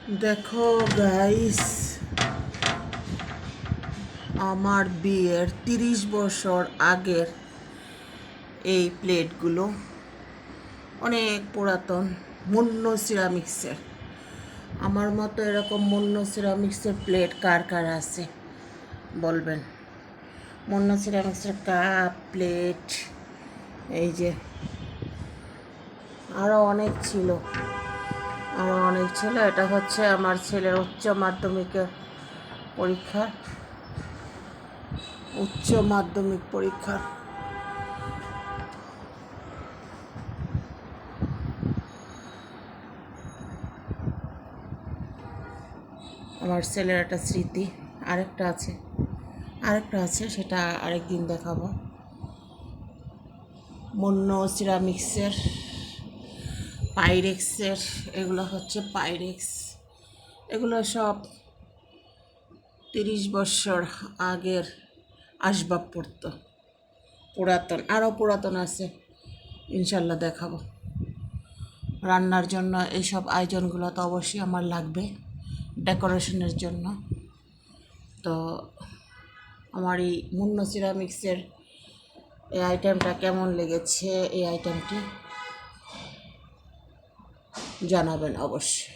দেখো গাইস, আমার বিয়ের 30 বছর আগের এই প্লেটগুলো অনেক পুরাতন, মুন্ন সিরামিক্সের। আমার মতো এরকম মুন্ন সিরামিক্সের প্লেট কার কার আছে বলবেন। মুন্ন সিরামিক্সের কাপ, প্লেট, এই যে আরও অনেক ছিল। এটা হচ্ছে আমার ছেলের উচ্চ মাধ্যমিক পরীক্ষা। আমার ছেলের একটা স্মৃতি। আরেকটা আছে, সেটা আরেকদিন দেখাবো। মুন্ন সিরামিক্সের, পাইরেক্সের, এগুলো হচ্ছে পাইরেক্স। এগুলো সব 30 বছর আগের আসবাবপত্র, পুরাতন। আরও পুরাতন আছে, ইনশাল্লাহ দেখাবো। রান্নার জন্য এইসব আয়োজনগুলো তো অবশ্যই আমার লাগবে, ডেকোরেশনের জন্য। তো আমার এই মুন্ন সিরামিক্সের এই আইটেমটা কেমন লেগেছে, এই আইটেমটি জানাবেন অবশ্যই।